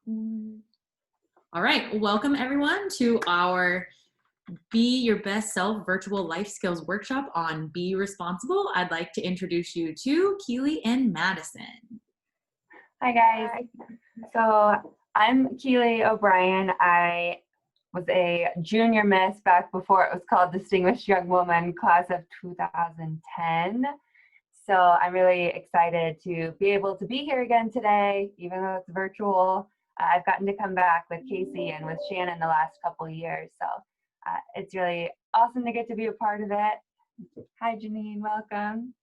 All right, welcome everyone to our Be Your Best Self virtual life skills workshop on Be Responsible. I'd like to introduce you to Keely and Madison. Hi guys. So I'm Keely O'Brien. I was a junior miss back before it was called Distinguished Young Woman, class of 2010. So I'm really excited to be able to be here again today, even though it's virtual. I've gotten to come back with Casey and with Shannon the last couple of years. So it's really awesome to get to be a part of it. Hi Janine, welcome.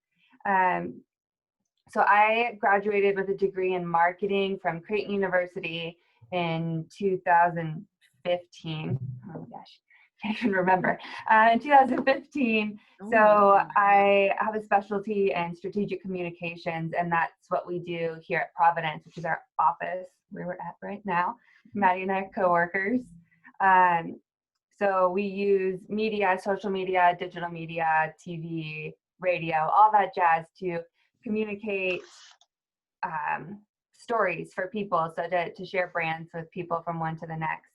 So I graduated with a degree in marketing from Creighton University in 2015. Oh my gosh, can't even remember. In 2015. So I have a specialty in strategic communications, and that's what we do here at Providence, which is our office where we're at right now. Maddie and I are coworkers. So we use media, social media, digital media, TV, radio, all that jazz to communicate stories for people, so to share brands with people from one to the next.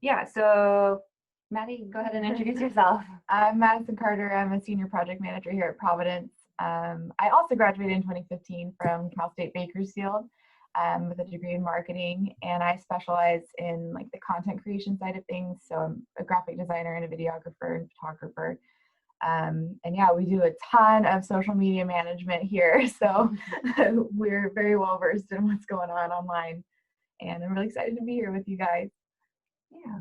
Yeah, so Maddie, go ahead and introduce yourself. I'm Madison Carter. I'm a senior project manager here at Providence. I also graduated in 2015 from Cal State Bakersfield with a degree in marketing, and I specialize in like the content creation side of things. So I'm a graphic designer and a videographer and photographer. And yeah, we do a ton of social media management here. So we're very well versed in what's going on online. And I'm really excited to be here with you guys. Yeah.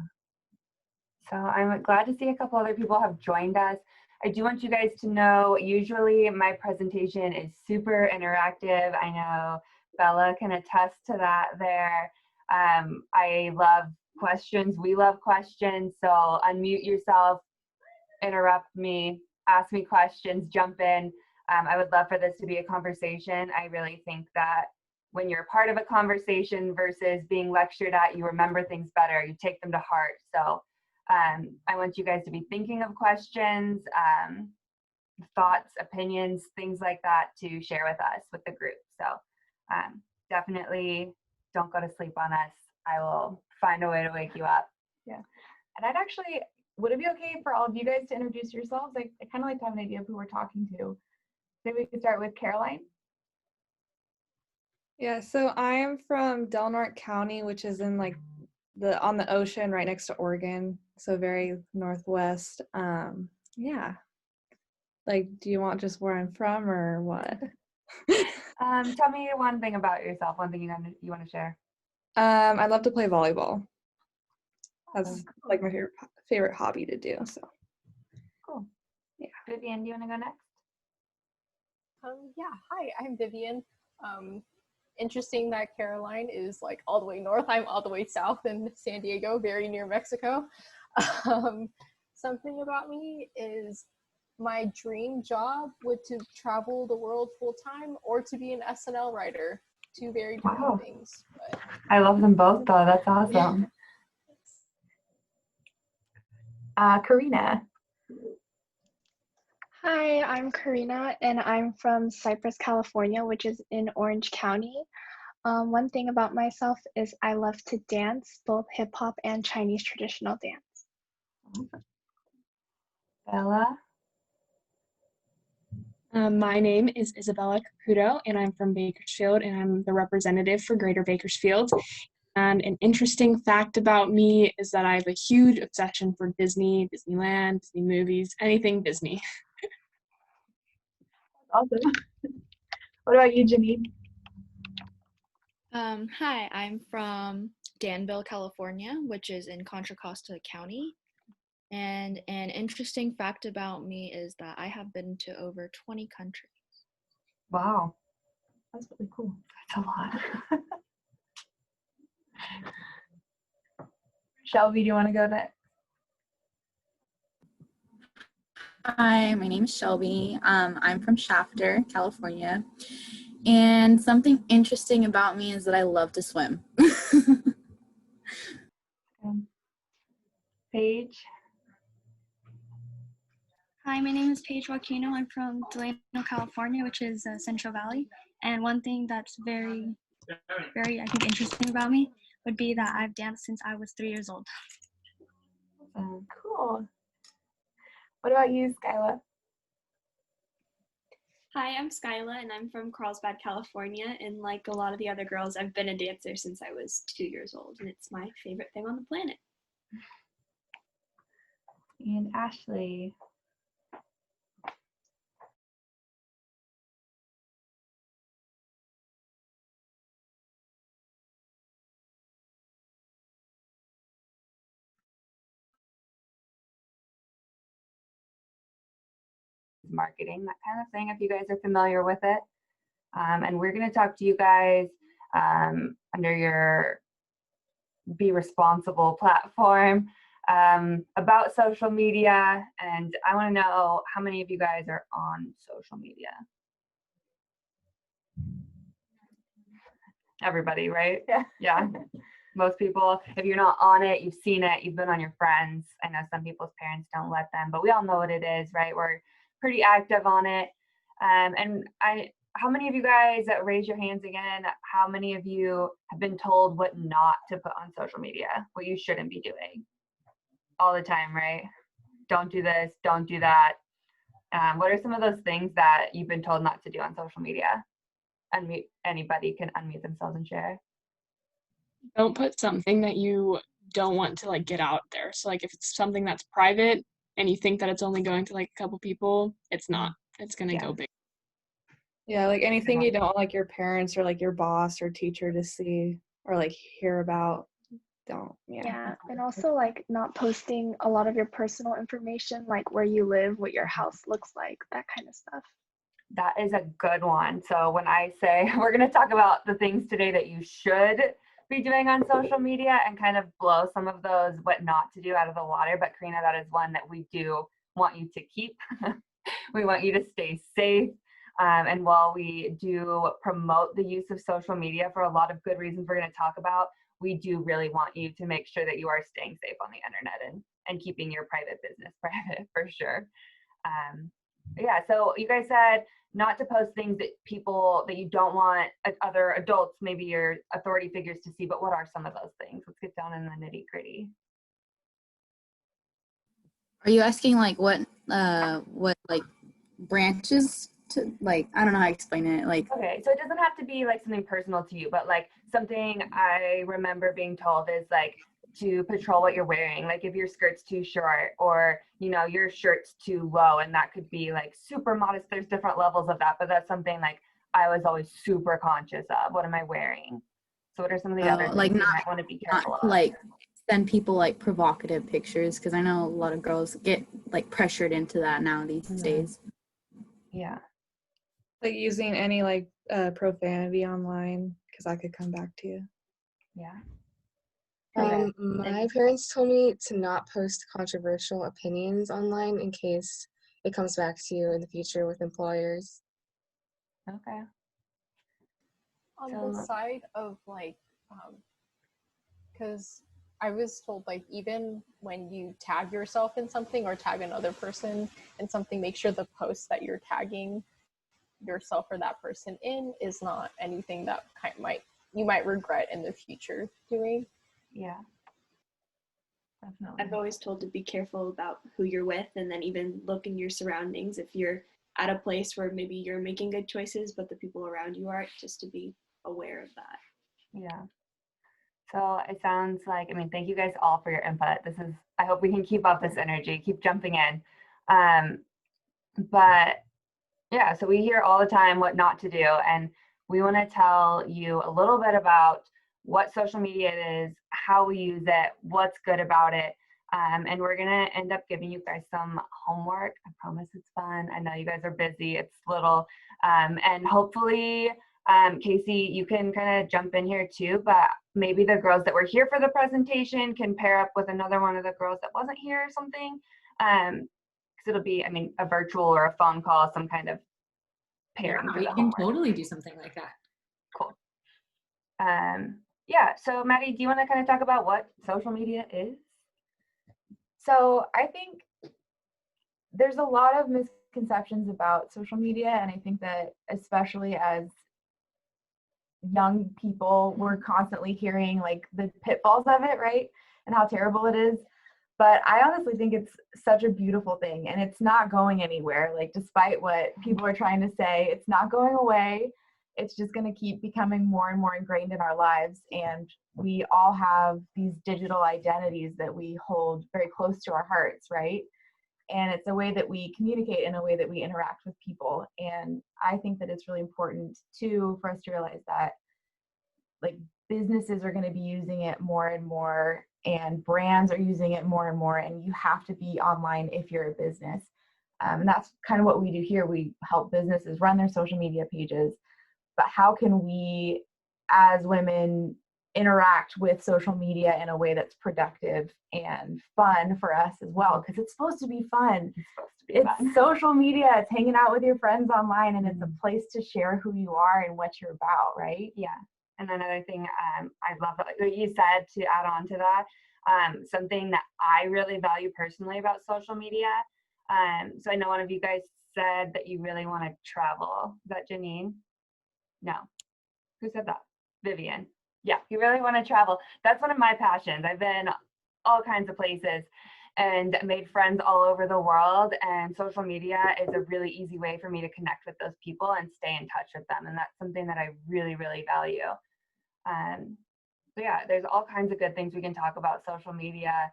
So I'm glad to see a couple other people have joined us. I do want you guys to know, usually my presentation is super interactive. I know Bella can attest to that there. I love questions. We love questions. So unmute yourself, interrupt me, ask me questions, jump in. I would love for this to be a conversation. I really think that when you're part of a conversation versus being lectured at, you remember things better, you take them to heart. So I want you guys to be thinking of questions, thoughts, opinions, things like that to share with us, with the group. So definitely don't go to sleep on us. I will find a way to wake you up. Yeah. And would it be okay for all of you guys to introduce yourselves? I kind of like to have an idea of who we're talking to. Maybe we could start with Caroline. Yeah, so I am from Del Norte County, which is in like on the ocean right next to Oregon, so very northwest. Yeah. Like, do you want just where I'm from or what? Tell me one thing about yourself, one thing you want to share. I love to play volleyball. That's like my favorite hobby to do. So cool. Yeah. Vivian, do you want to go next? Yeah. Hi, I'm Vivian. Interesting that Caroline is like all the way north. I'm all the way south in San Diego, very near Mexico. Something about me is my dream job would to travel the world full time or to be an SNL writer. Two very different things. But I love them both though. That's awesome. Karina. Hi, I'm Karina, and I'm from Cypress, California, which is in Orange County. One thing about myself is I love to dance, both hip hop and Chinese traditional dance. Bella? My name is Isabella Caputo, and I'm from Bakersfield, and I'm the representative for Greater Bakersfield. And an interesting fact about me is that I have a huge obsession for Disney, Disneyland, Disney movies, anything Disney. Awesome. What about you, Janine? Hi, I'm from Danville, California, which is in Contra Costa County. And an interesting fact about me is that I have been to over 20 countries. Wow. That's really cool. That's a lot. Shelby, do you want to go next? Hi, my name is Shelby. I'm from Shafter, California. And something interesting about me is that I love to swim. Paige? Hi, my name is Paige Joaquino. I'm from Delano, California, which is Central Valley. And one thing that's very very, I think, interesting about me would be that I've danced since I was 3 years old. Cool. What about you, Skyla? Hi, I'm Skyla, and I'm from Carlsbad, California. And like a lot of the other girls, I've been a dancer since I was 2 years old, and it's my favorite thing on the planet. And Ashley. Marketing, that kind of thing, if you guys are familiar with it. And we're going to talk to you guys under your Be Responsible platform about social media. And I want to know how many of you guys are on social media? Everybody, right? Yeah. Most people, if you're not on it, you've seen it, you've been on your friends. I know some people's parents don't let them, but we all know what it is, right? We're pretty active on it. How many of you guys, raise your hands again, how many of you have been told what not to put on social media, what you shouldn't be doing? All the time, right? Don't do this, don't do that. What are some of those things that you've been told not to do on social media? Anybody can unmute themselves and share. Don't put something that you don't want to like get out there. So like if it's something that's private and you think that it's only going to like a couple people, it's not. It's gonna go big. Yeah, like anything you don't want like your parents or like your boss or teacher to see or like hear about. Don't. Yeah, and also like not posting a lot of your personal information, like where you live, what your house looks like, that kind of stuff. That is a good one. So when I say we're going to talk about the things today that you should be doing on social media and kind of blow some of those what not to do out of the water. But Karina, that is one that we do want you to keep. We want you to stay safe. And while we do promote the use of social media for a lot of good reasons we're going to talk about, we do really want you to make sure that you are staying safe on the internet and keeping your private business private for sure. Yeah, so you guys said not to post things that you don't want other adults, maybe your authority figures, to see, but what are some of those things? Let's get down in the nitty gritty. Are you asking like what like branches to, like, I don't know how to explain it, like. Okay, so it doesn't have to be like something personal to you, but like something I remember being told is like to patrol what you're wearing, like if your skirt's too short or your shirt's too low, and that could be like super modest. There's different levels of that, but that's something like I was always super conscious of. What am I wearing? So what are some of the other Like things not, you might want to be careful of? like send people like provocative pictures, because I know a lot of girls get like pressured into that now these days. Yeah. Like using any like profanity online, because I could come back to you. Yeah. My parents told me to not post controversial opinions online in case it comes back to you in the future with employers. Okay. On the side of like, because I was told like even when you tag yourself in something or tag another person in something, make sure the post that you're tagging yourself or that person in is not anything that you might regret in the future doing. Yeah, definitely. I've always told to be careful about who you're with, and then even look in your surroundings if you're at a place where maybe you're making good choices but the people around you aren't, just to be aware of that. Yeah. So it sounds like, thank you guys all for your input. I hope we can keep up this energy, keep jumping in. But yeah, so we hear all the time what not to do, and we want to tell you a little bit about what social media is, how we use it, what's good about it. And we're going to end up giving you guys some homework. I promise it's fun. I know you guys are busy. It's little. And hopefully, Casey, you can kind of jump in here too, but maybe the girls that were here for the presentation can pair up with another one of the girls that wasn't here or something. Because it'll be, a virtual or a phone call, some kind of pairing. Yeah, we can totally do something like that. Cool. Yeah, so Maddie, do you want to kind of talk about what social media is? So I think there's a lot of misconceptions about social media, and I think that especially as young people, we're constantly hearing like the pitfalls of it, right? And how terrible it is. But I honestly think it's such a beautiful thing, and it's not going anywhere. Like, despite what people are trying to say, it's not going away. It's just going to keep becoming more and more ingrained in our lives. And we all have these digital identities that we hold very close to our hearts, right? And it's a way that we communicate, in a way that we interact with people. And I think that it's really important too for us to realize that like businesses are going to be using it more and more, and brands are using it more and more, and you have to be online if you're a business. And that's kind of what we do here. We help businesses run their social media pages, but how can we as women interact with social media in a way that's productive and fun for us as well? Because it's supposed to be fun. It's social media, it's hanging out with your friends online, and it's a place to share who you are and what you're about, right? Yeah. And another thing, I love what you said, to add on to that, something that I really value personally about social media. So I know one of you guys said that you really want to travel. Is that Janine? No. Who said that? Vivian. Yeah, you really want to travel. That's one of my passions. I've been all kinds of places and made friends all over the world, and social media is a really easy way for me to connect with those people and stay in touch with them, and that's something that I really, really value. So yeah, there's all kinds of good things we can talk about social media.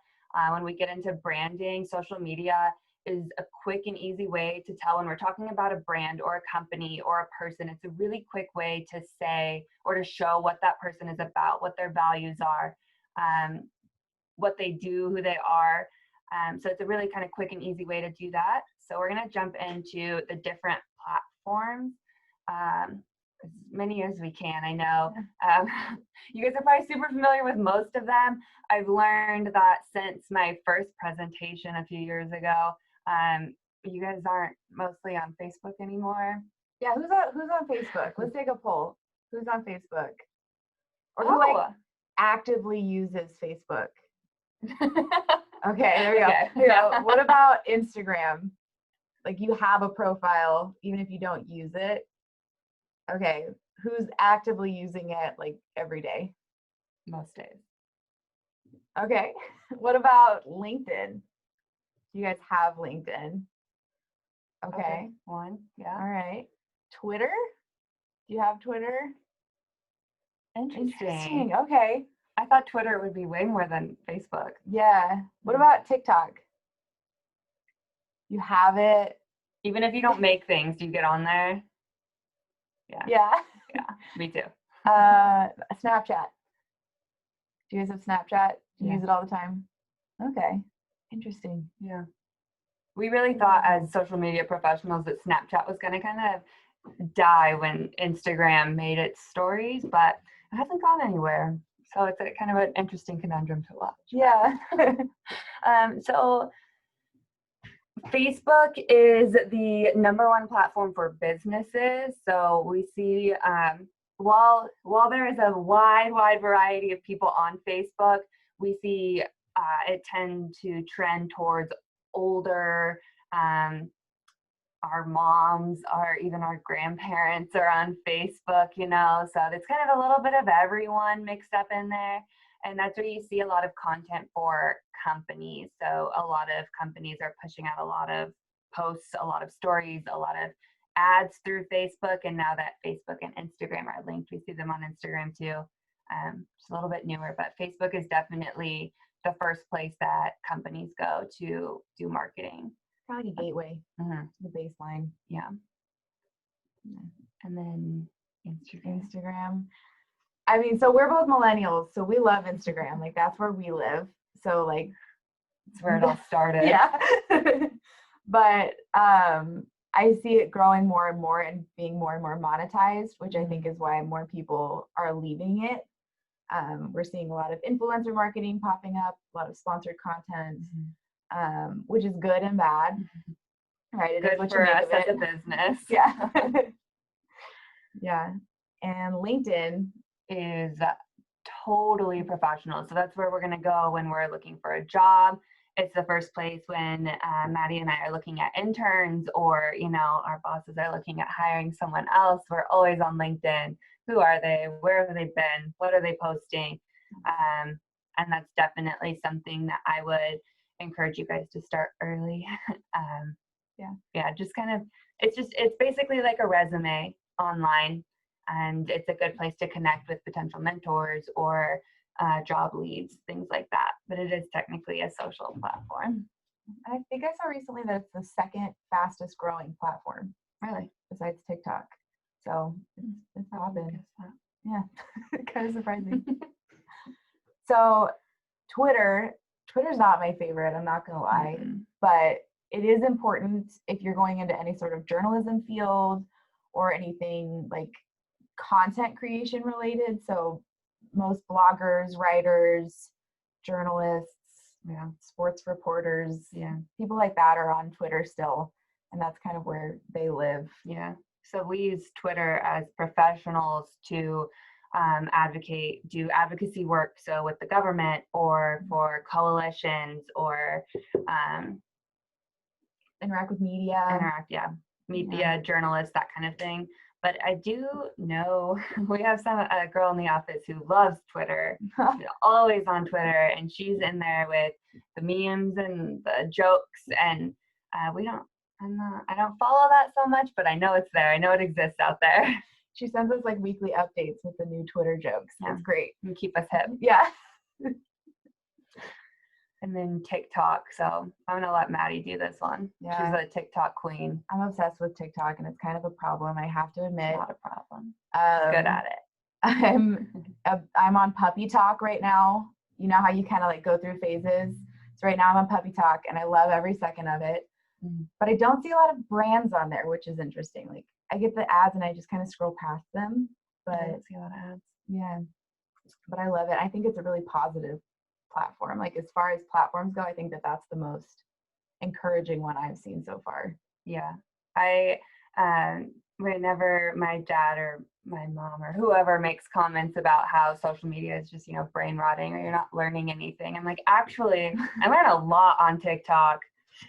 When we get into branding, social media is a quick and easy way to tell when we're talking about a brand or a company or a person. It's a really quick way to say or to show what that person is about, what their values are, what they do, who they are. So it's a really kind of quick and easy way to do that. So we're going to jump into the different platforms, as many as we can. I know you guys are probably super familiar with most of them. I've learned that since my first presentation a few years ago, you guys aren't mostly on Facebook anymore. Yeah, who's on Facebook? Let's take a poll. Who's on Facebook? Or who like actively uses Facebook? Okay, there we go. Okay. So what about Instagram? Like, you have a profile even if you don't use it. Okay, who's actively using it like every day? Most days. Okay, what about LinkedIn? Do you guys have LinkedIn? Okay. One, yeah. All right. Twitter? Do you have Twitter? Interesting. Okay. I thought Twitter would be way more than Facebook. Yeah. What about TikTok? You have it? Even if you don't make things, do you get on there? Yeah. Yeah. Yeah, me too. Snapchat. Do you guys have Snapchat? Do you use it all the time? Okay. Interesting. Yeah. We really thought as social media professionals that Snapchat was going to kind of die when Instagram made its stories, but it hasn't gone anywhere. So it's a kind of an interesting conundrum to watch. Yeah. So Facebook is the #1 platform for businesses. So we see while there is a wide variety of people on Facebook, we see it tend to trend towards older, our moms, or even our grandparents are on Facebook, you know, so it's kind of a little bit of everyone mixed up in there. And that's where you see a lot of content for companies. So a lot of companies are pushing out a lot of posts, a lot of stories, a lot of ads through Facebook. And now that Facebook and Instagram are linked, we see them on Instagram too. It's a little bit newer, but Facebook is definitely the first place that companies go to do marketing. Kind of like a gateway, the baseline. Yeah. And then Instagram. I mean, so we're both millennials, so we love Instagram. Like, that's where we live. So like, it's where it all started. Yeah. But I see it growing more and more and being more and more monetized, which I think is why more people are leaving it. We're seeing a lot of influencer marketing popping up, a lot of sponsored content, which is good and bad. Right? It good is what for you us make as of a it. business. Yeah. Yeah. And LinkedIn is totally professional. So that's where we're going to go when we're looking for a job. It's the first place when Maddie and I are looking at interns, or, you know, our bosses are looking at hiring someone else. We're always on LinkedIn. who are they, where have they been, what are they posting, and that's definitely something that I would encourage you guys to start early. Just kind of, it's basically like a resume online, and it's a good place to connect with potential mentors or job leads, things like that. But it is technically a social platform. I think I saw recently that it's the second fastest growing platform, Really, besides TikTok. So it's popping. Yeah, kind of surprising. So Twitter's not my favorite, I'm not gonna lie, but it is important if you're going into any sort of journalism field or anything like content creation related. So most bloggers, writers, journalists, sports reporters, people like that are on Twitter still, and that's kind of where they live. Yeah. So we use Twitter as professionals to do advocacy work. So with the government or for coalitions or interact with media. Media, journalists, that kind of thing. But I do know we have a girl in the office who loves Twitter, always on Twitter, and she's in there with the memes and the jokes, and I don't follow that so much, but I know it's there. I know it exists out there. She sends us like weekly updates with the new Twitter jokes. Yeah. It's great. And keep us hip. Yeah. And then TikTok. So I'm going to let Maddie do this one. Yeah. She's a TikTok queen. I'm obsessed with TikTok, and it's kind of a problem, I have to admit. Not a problem. Good at it. I'm on Puppy Talk right now. You know how you kind of like go through phases? So right now I'm on Puppy Talk, and I love every second of it. But I don't see a lot of brands on there, which is interesting. Like I get the ads and I just kind of scroll past them. But I don't see a lot of ads. Yeah. But I love it. I think it's a really positive platform. Like as far as platforms go, I think that that's the most encouraging one I've seen so far. Yeah. Whenever my dad or my mom or whoever makes comments about how social media is just, brain rotting or you're not learning anything, I'm like, actually, I learn a lot on TikTok.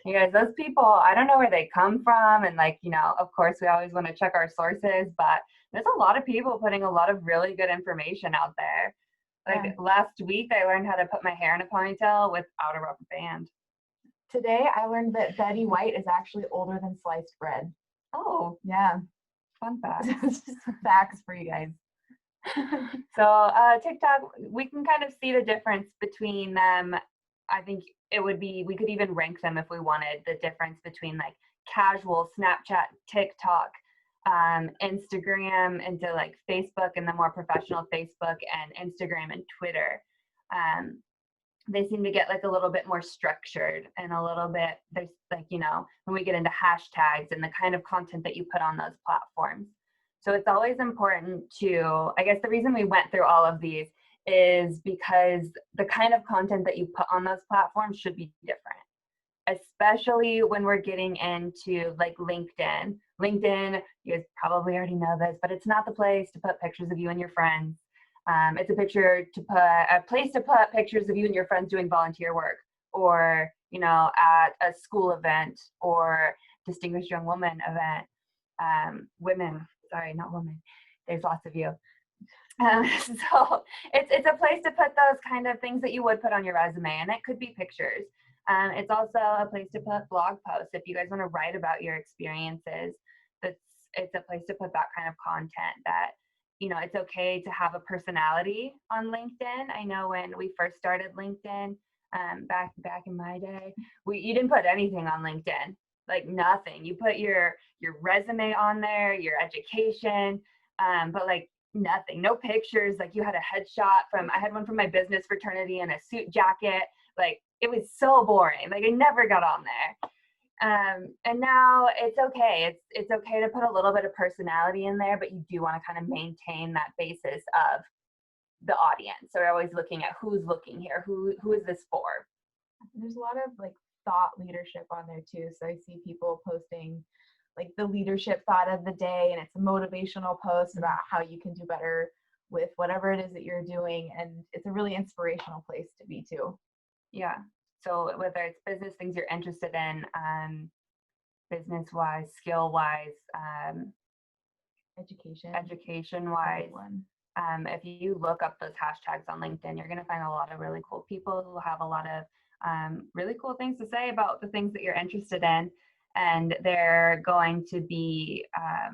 You guys, those people, I don't know where they come from. And of course, we always want to check our sources, but there's a lot of people putting a lot of really good information out there. Like last week, I learned how to put my hair in a ponytail without a rubber band. Today, I learned that Betty White is actually older than sliced bread. Oh, yeah. Fun fact. Just facts for you guys. So TikTok, we can kind of see the difference between them. I think we could even rank them if we wanted, the difference between like casual Snapchat, TikTok, Instagram, into like Facebook, and the more professional Facebook and Instagram and Twitter. They seem to get like a little bit more structured, and a little bit, there's like, when we get into hashtags and the kind of content that you put on those platforms. So it's always important to, I guess the reason we went through all of these is because the kind of content that you put on those platforms should be different, especially when we're getting into like LinkedIn. LinkedIn, you guys probably already know this, but it's not the place to put pictures of you and your friends. It's a place to put pictures of you and your friends doing volunteer work, or, at a school event or distinguished young woman event. Women, sorry, not women. There's lots of you. So it's a place to put those kind of things that you would put on your resume, and it could be pictures. It's also a place to put blog posts if you guys want to write about your experiences. It's a place to put that kind of content that, it's okay to have a personality on LinkedIn. I know when we first started LinkedIn, back in my day, you didn't put anything on LinkedIn, like nothing. You put your resume on there, your education, but like nothing, no pictures. Like you had a headshot I had one from my business fraternity in a suit jacket. Like it was so boring. Like I never got on there. And now it's okay. It's okay to put a little bit of personality in there, but you do want to kind of maintain that basis of the audience. So we're always looking at who's looking here, who is this for? There's a lot of like thought leadership on there too. So I see people posting like the leadership thought of the day, and it's a motivational post about how you can do better with whatever it is that you're doing. And it's a really inspirational place to be too. Yeah. So whether it's business things you're interested in, business-wise, skill-wise, education-wise. If you look up those hashtags on LinkedIn, you're going to find a lot of really cool people who have a lot of really cool things to say about the things that you're interested in. And they're going to be, I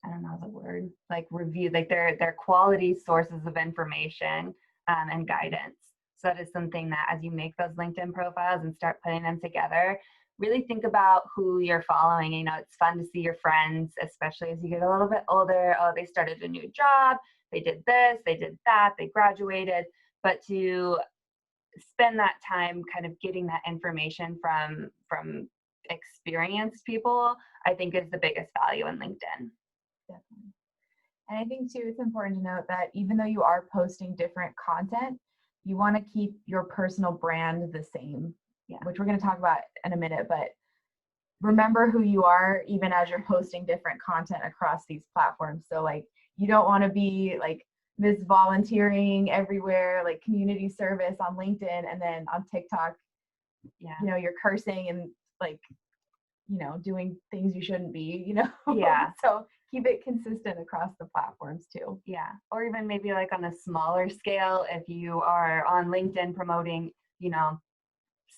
don't know the word, like review, like they're quality sources of information and guidance. So that is something that as you make those LinkedIn profiles and start putting them together, really think about who you're following. You know, it's fun to see your friends, especially as you get a little bit older. Oh, they started a new job, they did this, they did that, they graduated. But to spend that time kind of getting that information from experienced people, I think is the biggest value in LinkedIn. Definitely. And I think too, it's important to note that even though you are posting different content, you want to keep your personal brand the same, which we're going to talk about in a minute, but remember who you are even as you're posting different content across these platforms. So like, you don't want to be like this volunteering everywhere, like community service on LinkedIn, and then on TikTok, you know, you're cursing and like, you know, doing things you shouldn't be, you know? So keep it consistent across the platforms too. Or even maybe like on a smaller scale, if you are on LinkedIn promoting, you know,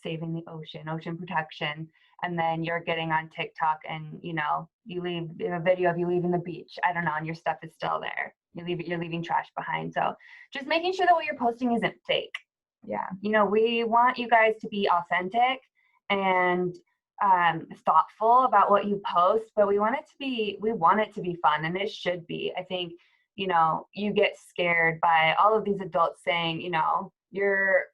saving the ocean protection, and then you're getting on TikTok and, you know, you leave a video of you leaving the beach, I don't know, and your stuff is still there. You're leaving trash behind. So just making sure that what you're posting isn't fake. You know, we want you guys to be authentic and thoughtful about what you post, but we want it to be fun, and it should be. I think, you know, you get scared by all of these adults saying, you know, your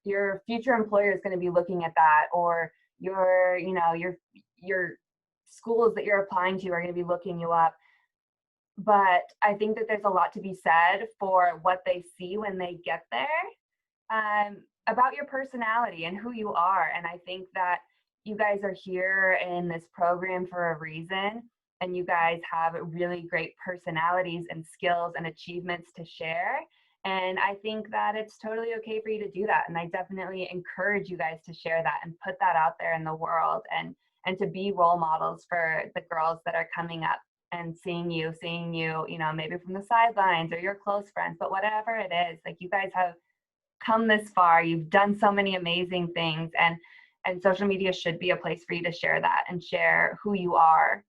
future employer is going to be looking at that, or your schools that you're applying to are going to be looking you up. But I think that there's a lot to be said for what they see when they get there, about your personality and who you are. And I think that you guys are here in this program for a reason, and you guys have really great personalities and skills and achievements to share. And I think that it's totally okay for you to do that. And I definitely encourage you guys to share that and put that out there in the world, and to be role models for the girls that are coming up and seeing you, you know, maybe from the sidelines or your close friends, but whatever it is, like, you guys have come this far, you've done so many amazing things, and social media should be a place for you to share that and share who you are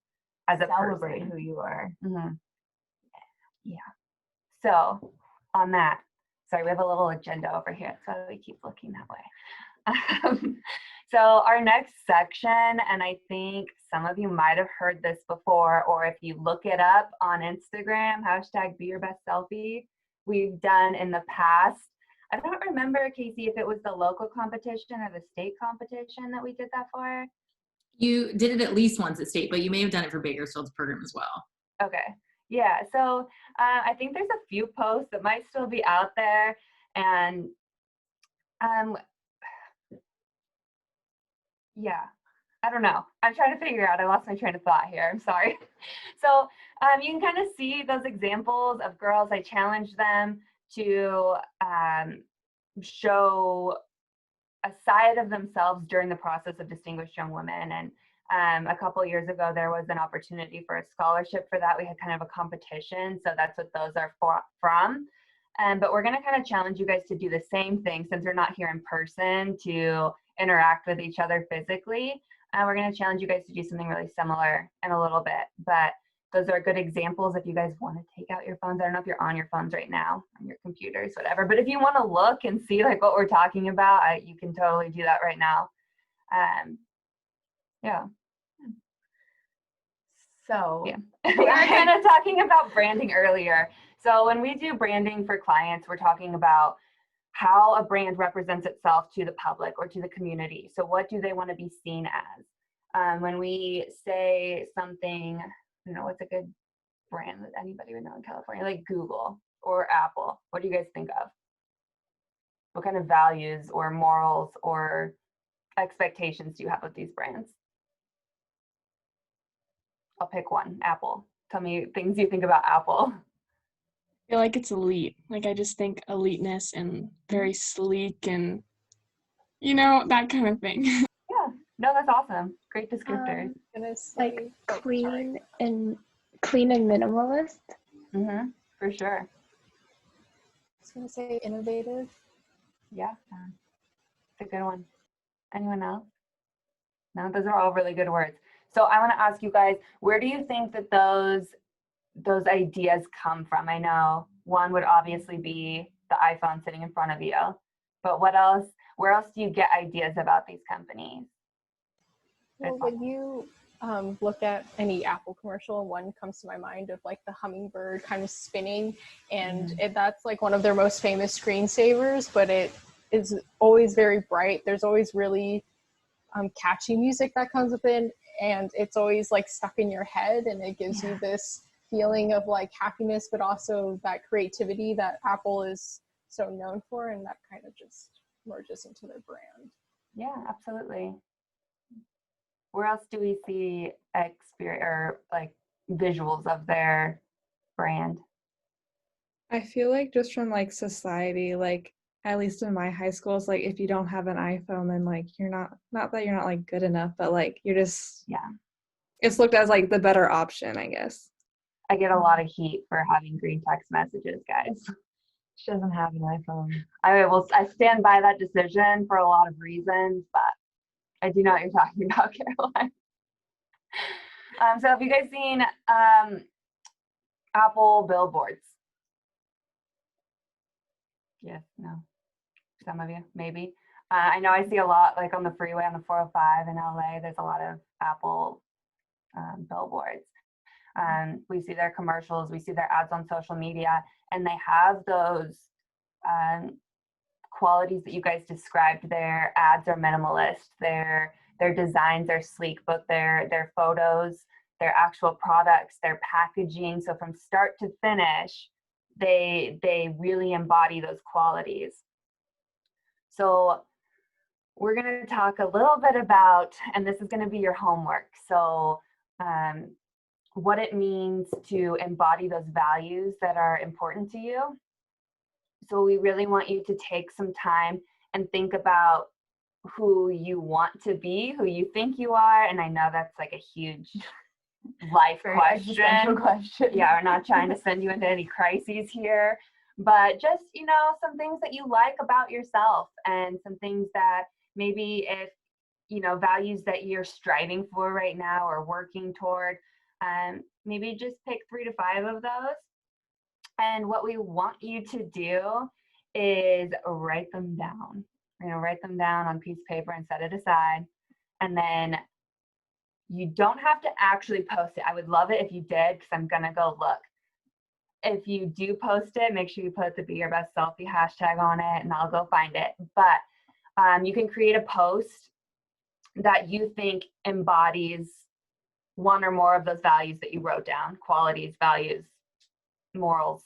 as a celebrate person. who you are. So on that, sorry, we have a little agenda over here, so we keep looking that way. So our next section, and I think some of you might have heard this before, or if you look it up on Instagram, hashtag be your best selfie, we've done in the past. I don't remember, Casey, if it was the local competition or the state competition that we did that for. You did it at least once at state, but you may have done it for Bakersfield's program as well. Okay. Yeah, so I think there's a few posts that might still be out there, and yeah, I don't know. I'm trying to figure out, I lost my train of thought here, I'm sorry. So you can kind of see those examples of girls. I challenged them to show a side of themselves during the process of Distinguished Young Women. And a couple of years ago, there was an opportunity for a scholarship for that. We had kind of a competition, so that's what those are from. But we're going to kind of challenge you guys to do the same thing, since we're not here in person to interact with each other physically. We're going to challenge you guys to do something really similar in a little bit. But those are good examples if you guys want to take out your phones. I don't know if you're on your phones right now, on your computers, whatever. But if you want to look and see like what we're talking about, you can totally do that right now. Yeah. So we were kind of talking about branding earlier. So when we do branding for clients, we're talking about how a brand represents itself to the public or to the community. So what do they want to be seen as? When we say something, you know, what's a good brand that anybody would know in California, like Google or Apple, what do you guys think of? What kind of values or morals or expectations do you have with these brands? I'll pick one. Apple. Tell me things you think about Apple. I feel like it's elite. Like, I just think eliteness and very sleek and, you know, that kind of thing. Yeah. No, that's awesome. Great descriptors. Like clean and clean and minimalist. For sure. I was gonna say innovative. Yeah, it's a good one. Anyone else? No, those are all really good words. So I want to ask you guys, where do you think that those ideas come from? I know one would obviously be the iPhone sitting in front of you, but what else? Where else do you get ideas about these companies? Well, when you look at any Apple commercial, one comes to my mind of like the hummingbird kind of spinning, and that's like one of their most famous screensavers, but it is always very bright. There's always really catchy music that comes with it, and it's always like stuck in your head, and it gives you this feeling of like happiness, but also that creativity that Apple is so known for, and that kind of just merges into their brand. Yeah, absolutely. Where else do we see or like visuals of their brand? I feel like just from like society, like at least in my high school, it's like if you don't have an iPhone, then like you're not that you're not like good enough, but like you're just, it's looked as like the better option, I guess. I get a lot of heat for having green text messages, guys. She doesn't have an iPhone. I stand by that decision for a lot of reasons, but I do know what you're talking about, Caroline. So have you guys seen Apple Billboards? Yes, no. Some of you, maybe. I know I see a lot like on the freeway on the 405 in LA. There's a lot of Apple billboards. We see their commercials, we see their ads on social media, and they have those qualities that you guys described. Their ads are minimalist, their designs are sleek, but their photos, their actual products, their packaging, so from start to finish, they really embody those qualities. So we're going to talk a little bit about, and this is going to be your homework, so what it means to embody those values that are important to you. So we really want you to take some time and think about who you want to be, who you think you are. And I know that's like a huge life question. Yeah, we're not trying to send you into any crises here, but just, some things that you like about yourself and some things that maybe if, values that you're striving for right now or working toward, maybe just pick 3 to 5 of those. And what we want you to do is write them down. Write them down on a piece of paper and set it aside. And then you don't have to actually post it. I would love it if you did, because I'm going to go look. If you do post it, make sure you put the Be Your Best Selfie hashtag on it, and I'll go find it. But you can create a post that you think embodies one or more of those values that you wrote down: qualities, values, morals,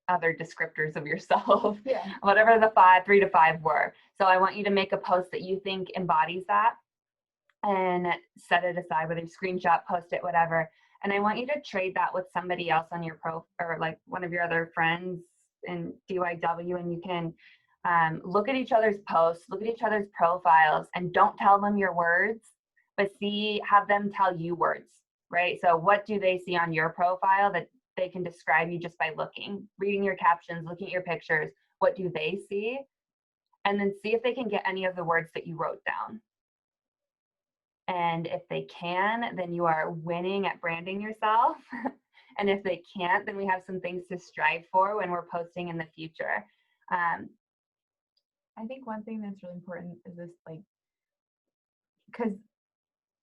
other descriptors of yourself, whatever the 3 to 5 were. So I want you to make a post that you think embodies that and set it aside, whether you screenshot, post it, whatever. And I want you to trade that with somebody else on your or like one of your other friends in DYW, and you can look at each other's posts, look at each other's profiles, and don't tell them your words, but have them tell you words, right? So what do they see on your profile that they can describe you just by reading your captions, looking at your pictures? What do they see? And then see if they can get any of the words that you wrote down. And if they can, then you are winning at branding yourself. And if they can't, then we have some things to strive for when we're posting in the future. I think one thing that's really important is this, because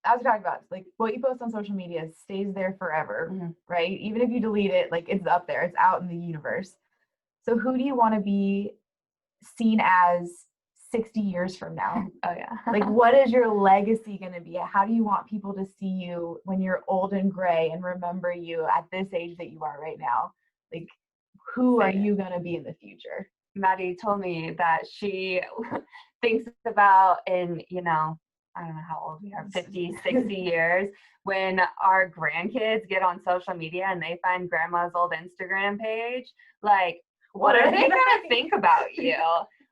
as we talked about, what you post on social media stays there forever, right? Even if you delete it, it's up there, it's out in the universe. So who do you want to be seen as 60 years from now? Oh yeah. What is your legacy going to be? How do you want people to see you when you're old and gray and remember you at this age that you are right now? Who are you going to be in the future? Maddie told me that she thinks about I don't know how old we are, 50, 60 years, when our grandkids get on social media and they find grandma's old Instagram page, what are they going to think about you?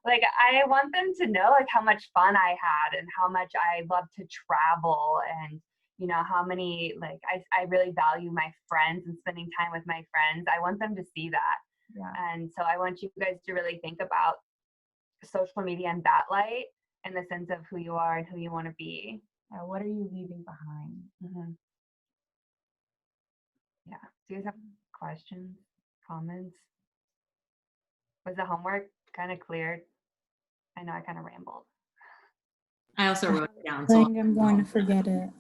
I want them to know how much fun I had and how much I love to travel and you know, how many, like, I really value my friends and spending time with my friends. I want them to see that. Yeah. And so I want you guys to really think about social media in that light, in the sense of who you are and who you want to be. What are you leaving behind? Mm-hmm. Yeah. Do you guys have questions, comments? Was the homework kind of cleared? I know I kind of rambled. I also wrote it down. I So think I'm going to forget it.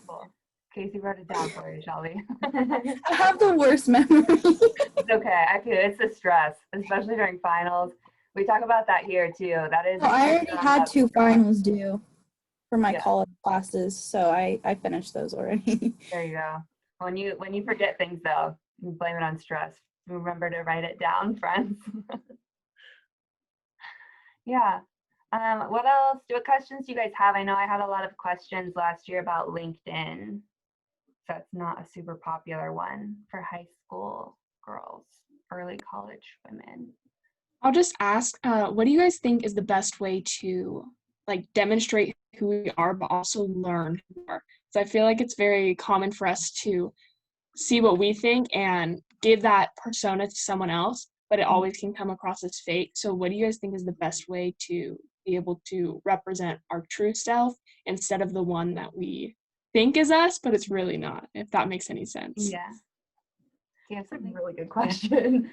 Cool. Casey wrote it down for you, Shelby. I have the worst memory. It's okay. I feel it's the stress, especially during finals. We talk about that here too. That is. Well, I already had 2 finals due for my Yeah. college classes, so I finished those already. There you go. When you forget things though, you blame it on stress. Remember to write it down, friends. Yeah. What else? What questions do you guys have? I know I had a lot of questions last year about LinkedIn. So it's not a super popular one for high school girls, early college women. I'll just ask, what do you guys think is the best way to like demonstrate who we are, but also learn who we are? So I feel like it's very common for us to see what we think and give that persona to someone else, but it always can come across as fake. So what do you guys think is the best way to be able to represent our true self instead of the one that we think is us, but it's really not, if that makes any sense? Yeah. Yeah, That's a really good question.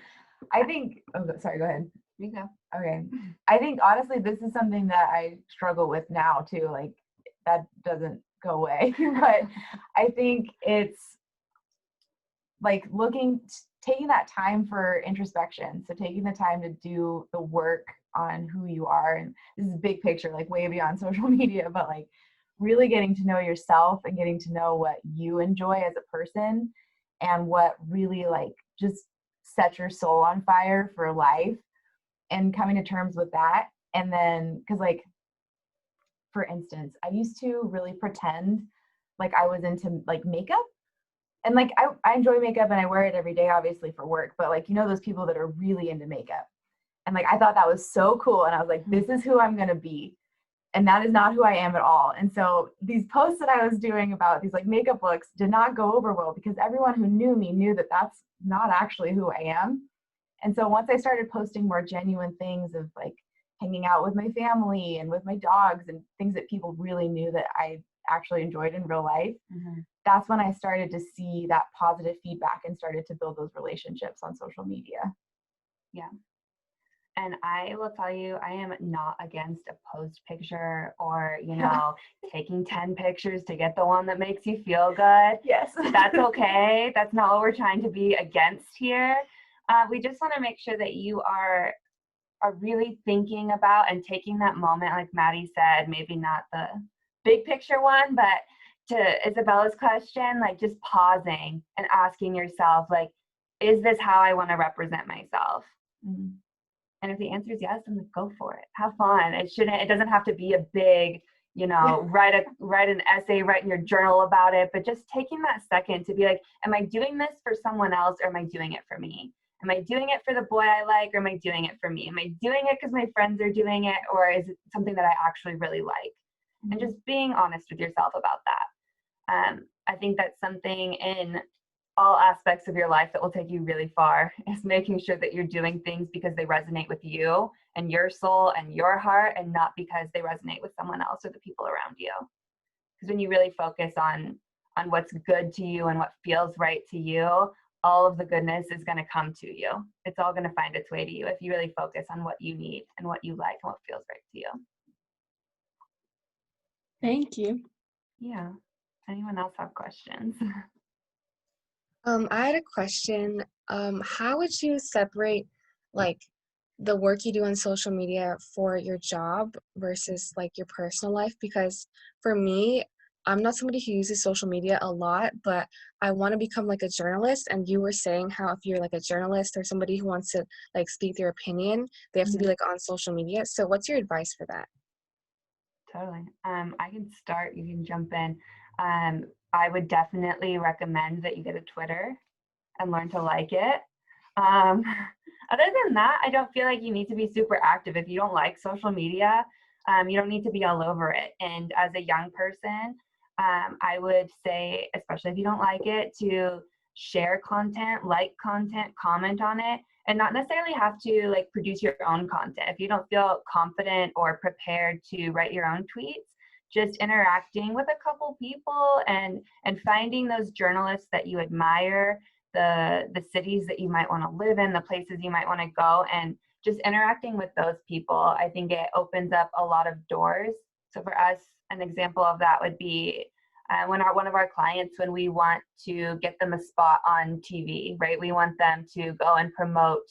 I think, sorry, go ahead. You go. Okay. I think honestly, this is something that I struggle with now too. Like, that doesn't go away. But I think it's like taking that time for introspection. So taking the time to do the work on who you are. And this is a big picture, like way beyond social media, but like really getting to know yourself and getting to know what you enjoy as a person and what really like just sets your soul on fire for life, and coming to terms with that. And then, because like, for instance, I used to really pretend like I was into like makeup. And like, I enjoy makeup and I wear it every day, obviously for work, but like, you know, those people that are really into makeup. And like, I thought that was so cool. And I was like, this is who I'm going to be. And that is not who I am at all. And so these posts that I was doing about these like makeup looks did not go over well, because everyone who knew me knew that that's not actually who I am. And so once I started posting more genuine things of like hanging out with my family and with my dogs and things that people really knew that I actually enjoyed in real life, that's when I started to see that positive feedback and started to build those relationships on social media. Yeah. And I will tell you, I am not against a post picture or, you know, taking 10 pictures to get the one that makes you feel good. Yes. That's okay. That's not what we're trying to be against here. We just want to make sure that you are really thinking about and taking that moment, like Maddie said, maybe not the big picture one, but to Isabella's question, like just pausing and asking yourself, like, is this how I want to represent myself? And if the answer is yes, then go for it. Have fun. It doesn't have to be a big, you know, write an essay, write in your journal about it, but just taking that second to be like, am I doing this for someone else, or am I doing it for me? Am I doing it for the boy I like, or am I doing it for me? Am I doing it because my friends are doing it, or is it something that I actually really like? And just being honest with yourself about that. I think that's something in all aspects of your life that will take you really far, is making sure that you're doing things because they resonate with you and your soul and your heart, and not because they resonate with someone else or the people around you. Because when you really focus on what's good to you and what feels right to you, all of the goodness is going to come to you. It's all going to find its way to you if you really focus on what you need and what you like and what feels right to you. Thank you. Yeah. Anyone else have questions? I had a question. How would you separate like the work you do on social media for your job versus like your personal life? Because for me, I'm not somebody who uses social media a lot, but I want to become like a journalist. And you were saying how if you're like a journalist or somebody who wants to like speak their opinion, they have to be like on social media. So what's your advice for that? Totally. I can start. You can jump in. I would definitely recommend that you get a Twitter and learn to like it. Other than that, I don't feel like you need to be super active. If you don't like social media, you don't need to be all over it. And as a young person, I would say, especially if you don't like it, to share content, like content, comment on it, and not necessarily have to like produce your own content. If you don't feel confident or prepared to write your own tweets, just interacting with a couple people and finding those journalists that you admire, the cities that you might want to live in, the places you might want to go, and just interacting with those people. I think it opens up a lot of doors. So for us, an example of that would be one of our clients, when we want to get them a spot on TV, right? We want them to go and promote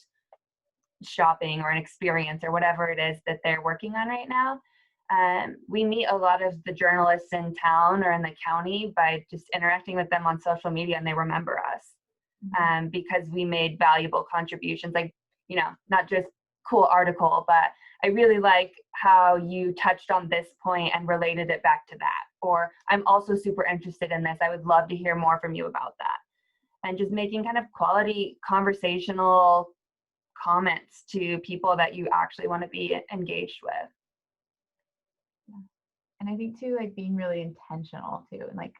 shopping or an experience or whatever it is that they're working on right now. We meet a lot of the journalists in town or in the county by just interacting with them on social media, and they remember us because we made valuable contributions, like, you know, not just cool article, but I really like how you touched on this point and related it back to that. Or I'm also super interested in this. I would love to hear more from you about that. And just making kind of quality conversational comments to people that you actually want to be engaged with. And I think too, like being really intentional too. And like,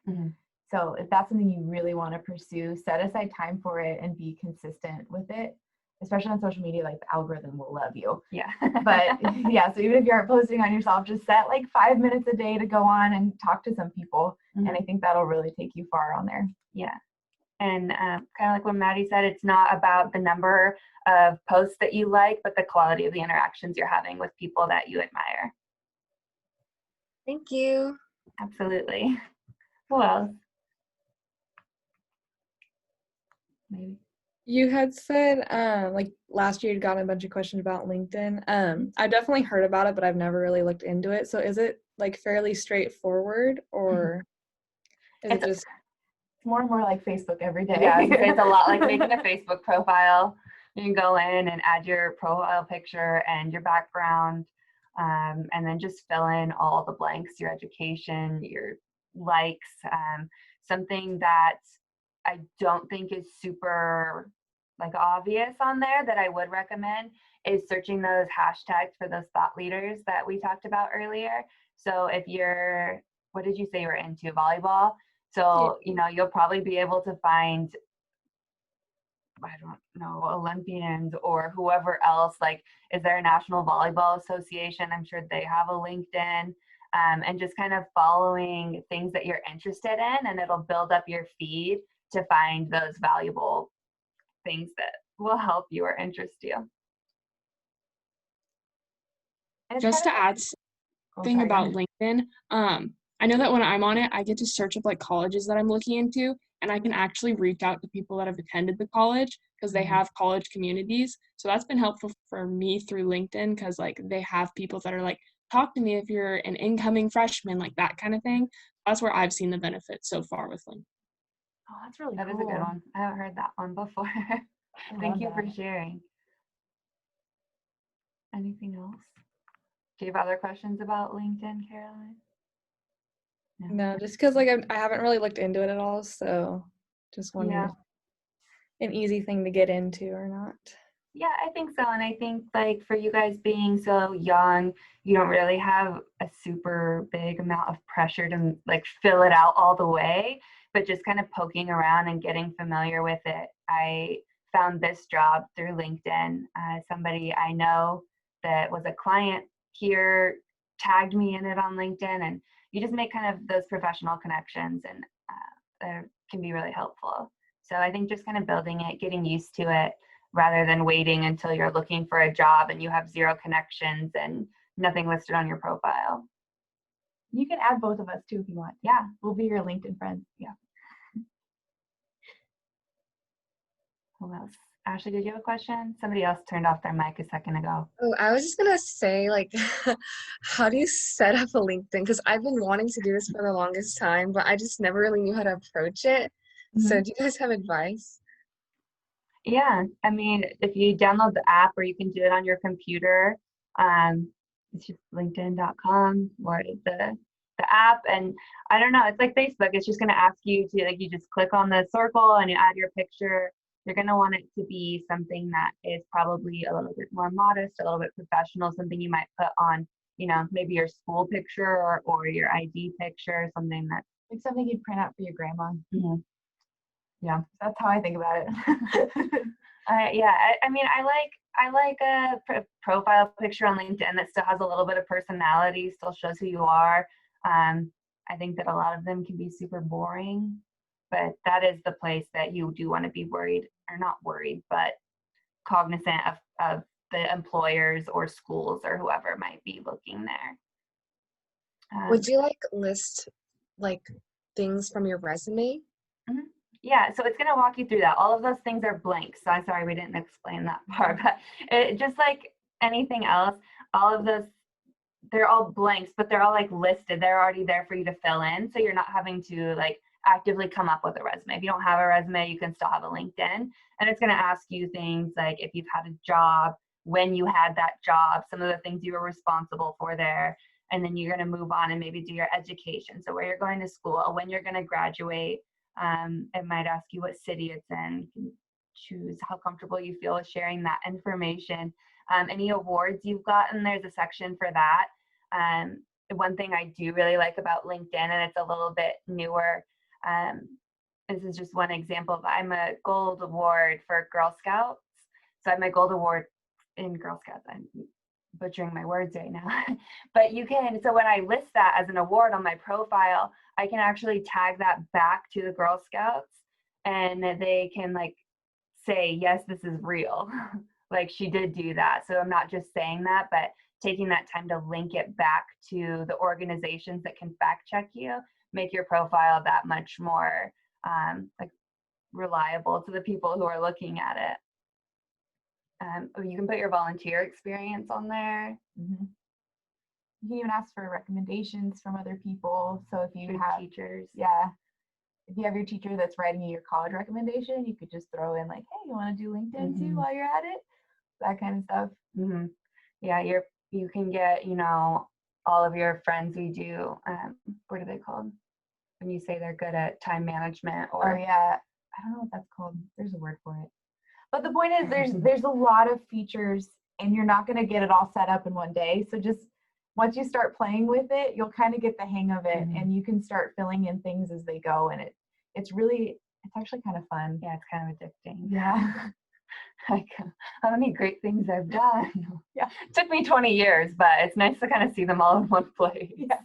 so if that's something you really want to pursue, set aside time for it and be consistent with it. Especially on social media, like the algorithm will love you. Yeah. But yeah, so even if you aren't posting on yourself, just set like 5 minutes a day to go on and talk to some people. And I think that'll really take you far on there. Yeah. And kind of like what Maddie said, it's not about the number of posts that you like, but the quality of the interactions you're having with people that you admire. Thank you. Absolutely. Who else? Maybe. You had said like last year you'd gotten a bunch of questions about LinkedIn. I definitely heard about it, but I've never really looked into it. So is it like fairly straightforward, or is it just more and more like Facebook every day? Yeah, it's a lot like making a Facebook profile. You can go in and add your profile picture and your background, and then just fill in all the blanks, your education, your likes. Something that I don't think is super like obvious on there that I would recommend is searching those hashtags for those thought leaders that we talked about earlier. So if you're, what did you say you were into? Volleyball? So, you know, you'll probably be able to find, I don't know, Olympians or whoever else. Like, is there a National Volleyball Association? I'm sure they have a LinkedIn. And just kind of following things that you're interested in, and it'll build up your feed to find those valuable things that will help you or interest you. Just to add something about LinkedIn, I know that when I'm on it, I get to search up like colleges that I'm looking into, and I can actually reach out to people that have attended the college because they have college communities. So that's been helpful for me through LinkedIn, because like they have people that are like, talk to me if you're an incoming freshman, like that kind of thing. That's where I've seen the benefits so far with LinkedIn. Oh, that's really That cool. is a good one. I haven't heard that one before. Thank you for sharing. Anything else? Do you have other questions about LinkedIn, Caroline? No, just because like I haven't really looked into it at all, so just wondering if an easy thing to get into or not. Yeah, I think so. And I think like for you guys being so young, you don't really have a super big amount of pressure to like fill it out all the way, but just kind of poking around and getting familiar with it. I found this job through LinkedIn. Somebody I know that was a client here tagged me in it on LinkedIn, and you just make kind of those professional connections, and it can be really helpful. So I think just kind of building it, getting used to it, rather than waiting until you're looking for a job and you have zero connections and nothing listed on your profile. You can add both of us too if you want. Yeah, we'll be your LinkedIn friends. Yeah. Who else? Ashley, did you have a question? Somebody else turned off their mic a second ago. Oh, I was just gonna say, like, how do you set up a LinkedIn? Because I've been wanting to do this for the longest time, but I just never really knew how to approach it. So do you guys have advice? Yeah, I mean, if you download the app, or you can do it on your computer, it's just linkedin.com or the app. And I don't know, it's like Facebook. It's just going to ask you to, like, you just click on the circle and you add your picture. You're going to want it to be something that is probably a little bit more modest, a little bit professional, something you might put on, you know, maybe your school picture or your ID picture, something that's Like something you'd print out for your grandma. Mm-hmm. Yeah, that's how I think about it. I mean, I like a profile picture on LinkedIn that still has a little bit of personality, still shows who you are. I think that a lot of them can be super boring, but that is the place that you do want to be worried, or not worried, but cognizant of the employers or schools or whoever might be looking there. Would you like list like things from your resume? Mm-hmm. Yeah, so it's going to walk you through that. All of those things are blank. So I'm sorry we didn't explain that part, but just like anything else, all of those, they're all blanks, but they're all like listed. They're already there for you to fill in. So you're not having to like actively come up with a resume. If you don't have a resume, you can still have a LinkedIn. And it's going to ask you things like if you've had a job, when you had that job, some of the things you were responsible for there. And then you're going to move on and maybe do your education. So where you're going to school, when you're going to graduate. It might ask you what city it's in. You can choose how comfortable you feel with sharing that information. Any awards you've gotten, there's a section for that. One thing I do really like about LinkedIn, and it's a little bit newer, this is just one example, but I'm a gold award for Girl Scouts. So I have my gold award in Girl Scouts. I'm butchering my words right now. But you can, so when I list that as an award on my profile, I can actually tag that back to the Girl Scouts and they can like say, yes, this is real. Like she did do that. So I'm not just saying that, but taking that time to link it back to the organizations that can fact check you, make your profile that much more like reliable to the people who are looking at it. You can put your volunteer experience on there. Mm-hmm. You can even ask for recommendations from other people. So if you have teachers, if you have your teacher that's writing you your college recommendation, you could just throw in like, hey, you want to do LinkedIn too while you're at it? That kind of stuff. Mm-hmm. Yeah, you can get, you know, all of your friends we do, what are they called? When you say they're good at time management or. Oh yeah, I don't know what that's called. There's a word for it. But the point is there's a lot of features and you're not going to get it all set up in one day. So just once you start playing with it, you'll kind of get the hang of it and you can start filling in things as they go. And it's actually kind of fun. Yeah, it's kind of addicting. Yeah. Like how many great things I've done. Yeah. It took me 20 years, but it's nice to kind of see them all in one place. Yeah.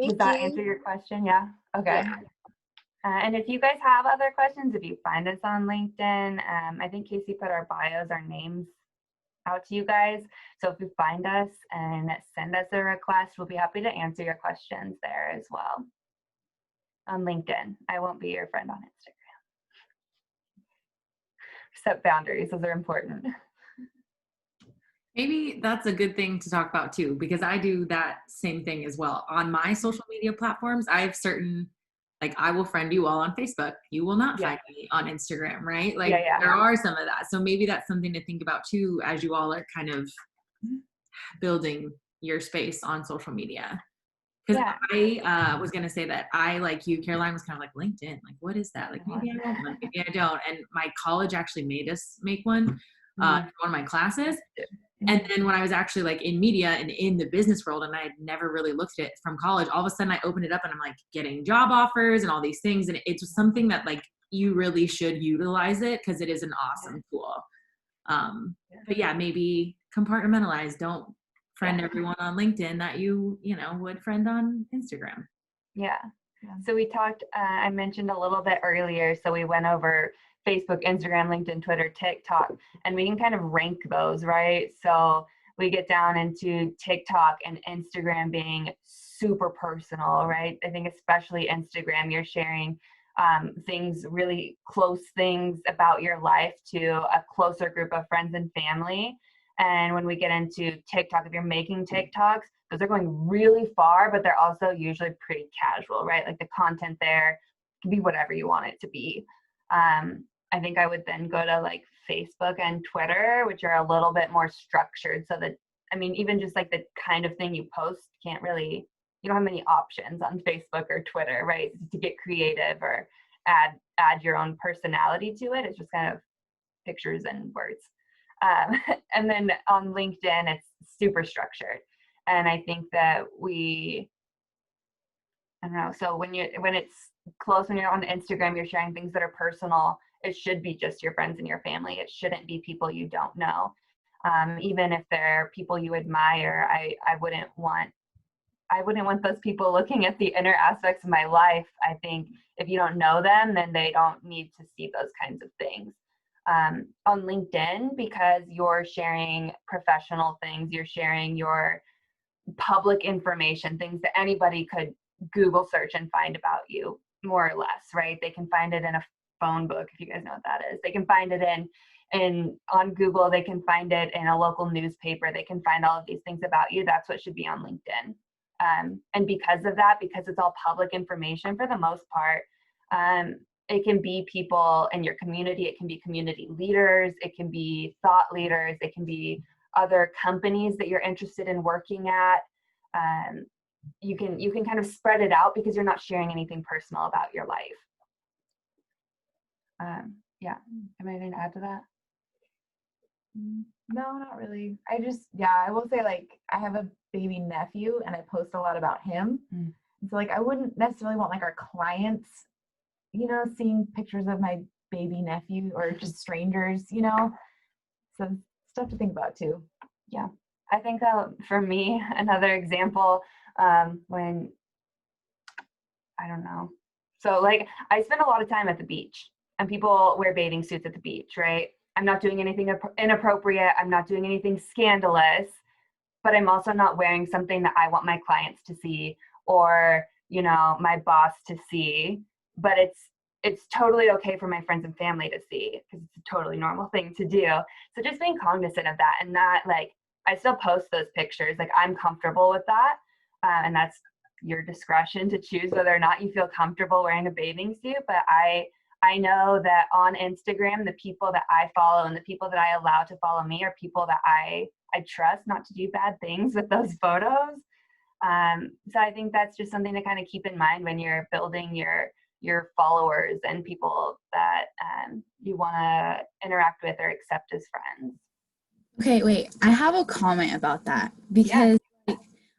Does that answer your question? Yeah? Okay. Yeah. And if you guys have other questions, if you find us on LinkedIn, I think Casey put our bios, our names out to you guys. So if you find us and send us a request, we'll be happy to answer your questions there as well. On LinkedIn. I won't be your friend on Instagram. Set boundaries, those are important. Maybe that's a good thing to talk about too, because I do that same thing as well. On my social media platforms, I have certain, like I will friend you all on Facebook. You will not find me on Instagram, right? Like there are some of that. So maybe that's something to think about too, as you all are kind of building your space on social media. Because I was going to say that I, like you, Caroline, was kind of like LinkedIn. Like, what is that? Like, maybe I want one, maybe I don't. And my college actually made us make one for one of my classes. And then when I was actually like in media and in the business world and I had never really looked at it from college, all of a sudden I opened it up and I'm like getting job offers and all these things. And it's something that like you really should utilize it because it is an awesome tool. But yeah, maybe compartmentalize. Don't friend everyone on LinkedIn that you know, would friend on Instagram. Yeah. So we talked, I mentioned a little bit earlier. So we went over Facebook, Instagram, LinkedIn, Twitter, TikTok, and we can kind of rank those, right? So we get down into TikTok and Instagram being super personal, right? I think especially Instagram, you're sharing things, really close things about your life to a closer group of friends and family. And when we get into TikTok, if you're making TikToks, those are going really far, but they're also usually pretty casual, right? Like the content there can be whatever you want it to be. I think I would then go to like Facebook and Twitter, which are a little bit more structured. So that, I mean, even just like the kind of thing you post you don't have many options on Facebook or Twitter, right? To get creative or add your own personality to it. It's just kind of pictures and words. And then on LinkedIn, it's super structured. And I think that we I don't know. So when it's close, when you're on Instagram, you're sharing things that are personal. It should be just your friends and your family. It shouldn't be people you don't know. Even if they're people you admire, I wouldn't want those people looking at the inner aspects of my life. I think if you don't know them, then they don't need to see those kinds of things. On LinkedIn, because you're sharing professional things, you're sharing your public information, things that anybody could Google search and find about you, more or less, right? They can find it in a phone book, if you guys know what that is. They can find it on Google. They can find it in a local newspaper. They can find all of these things about you. That's what should be on LinkedIn. And because of that, because it's all public information for the most part, it can be people in your community. It can be community leaders. It can be thought leaders. It can be other companies that you're interested in working at. You can kind of spread it out because you're not sharing anything personal about your life. Yeah. Am I anything to add to that? No, not really. I will say, like, I have a baby nephew and I post a lot about him. So like I wouldn't necessarily want like our clients, seeing pictures of my baby nephew or just strangers, so stuff to think about too. Yeah. I think for me, another example, when, I don't know. So like I spend a lot of time at the beach and people wear bathing suits at the beach, right? I'm not doing anything inappropriate. I'm not doing anything scandalous, but I'm also not wearing something that I want my clients to see or, my boss to see, but it's totally okay for my friends and family to see because it's a totally normal thing to do. So just being cognizant of that and not like, I still post those pictures. Like I'm comfortable with that. And that's your discretion to choose whether or not you feel comfortable wearing a bathing suit. But I know that on Instagram, the people that I follow and the people that I allow to follow me are people that I trust not to do bad things with those photos. So I think that's just something to kind of keep in mind when you're building your followers and people that you want to interact with or accept as friends. Okay, wait, I have a comment about that because like,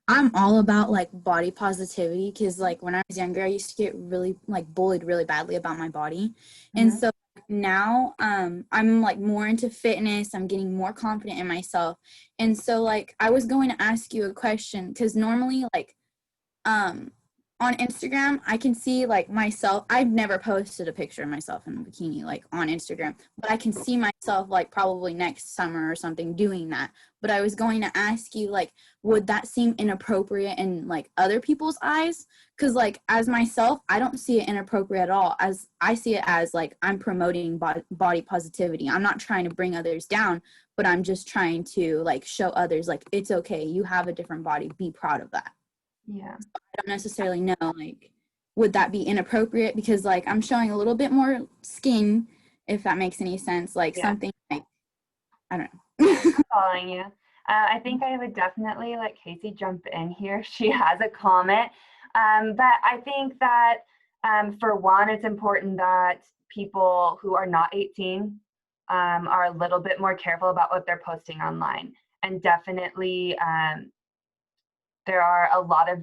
I'm all about like body positivity because like when I was younger, I used to get really like bullied really badly about my body. And so now I'm like more into fitness. I'm getting more confident in myself. And so like I was going to ask you a question because normally like on Instagram, I can see like myself. I've never posted a picture of myself in a bikini like on Instagram, but I can see myself like probably next summer or something doing that. But I was going to ask you like, would that seem inappropriate in like other people's eyes? Because like as myself, I don't see it inappropriate at all. As I see it as like I'm promoting body positivity. I'm not trying to bring others down, but I'm just trying to like show others like it's okay. You have a different body. Be proud of that. Yeah. I don't necessarily know, like, would that be inappropriate? Because, like, I'm showing a little bit more skin, if that makes any sense. Like, something like, I don't know. I'm following you. I think I would definitely let Casey jump in here. She has a comment. But I think that, for one, it's important that people who are not 18 are a little bit more careful about what they're posting online. And definitely, there are a lot of,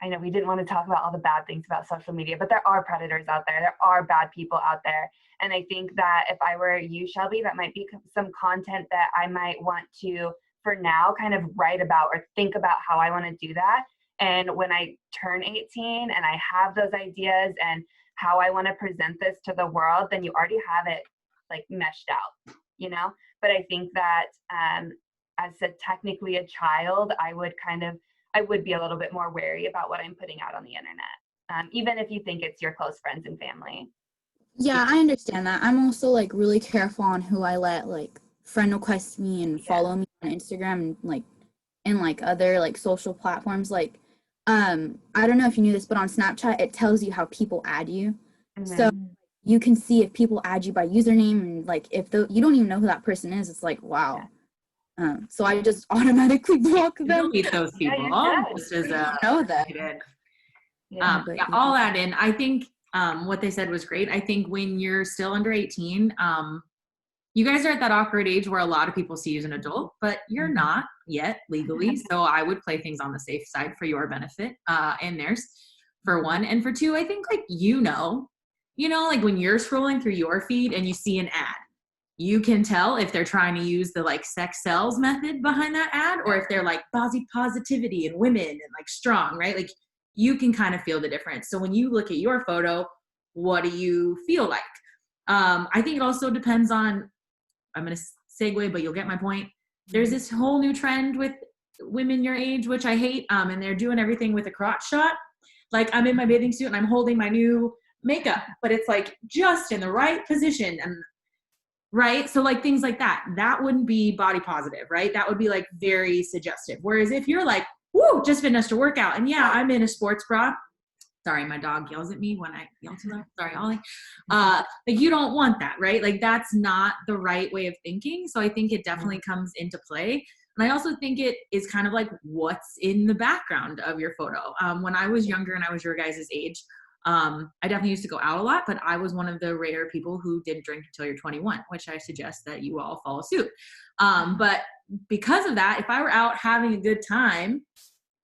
I know we didn't want to talk about all the bad things about social media, but there are predators out there. There are bad people out there. And I think that if I were you, Shelby, that might be some content that I might want to, for now, kind of write about or think about how I want to do that. And when I turn 18 and I have those ideas and how I want to present this to the world, then you already have it like meshed out, But I think that as technically a child, I would be a little bit more wary about what I'm putting out on the internet, even if you think it's your close friends and family. Yeah, I understand that. I'm also like really careful on who I let like friend request me and follow me on Instagram and like other like social platforms. Like, I don't know if you knew this, but on Snapchat, it tells you how people add you. So you can see if people add you by username and like if you don't even know who that person is, it's like, wow. So I just automatically block them. Delete those people. Just as know that. I'll add in. I think what they said was great. I think when you're still under 18, you guys are at that awkward age where a lot of people see you as an adult, but you're not yet legally. So I would play things on the safe side for your benefit and theirs. for one. And for two, I think like, like when you're scrolling through your feed and you see an ad, you can tell if they're trying to use the like sex sells method behind that ad, or if they're like body positivity and women and like strong, right? Like you can kind of feel the difference. So when you look at your photo, what do you feel like? I think it also depends on, I'm going to segue, but you'll get my point. There's this whole new trend with women your age, which I hate. And they're doing everything with a crotch shot. Like I'm in my bathing suit and I'm holding my new makeup, but it's like just in the right position. And right. So like things like that wouldn't be body positive, right? That would be like very suggestive. Whereas if you're like, woo, just finished a workout and yeah, I'm in a sports bra. Sorry, my dog yells at me when I yell too loud. Sorry, Ollie. Like you don't want that, right? Like that's not the right way of thinking. So I think it definitely comes into play. And I also think it is kind of like what's in the background of your photo. When I was younger and I was your guys' age, I definitely used to go out a lot, but I was one of the rare people who didn't drink until you're 21, which I suggest that you all follow suit. But because of that, if I were out having a good time,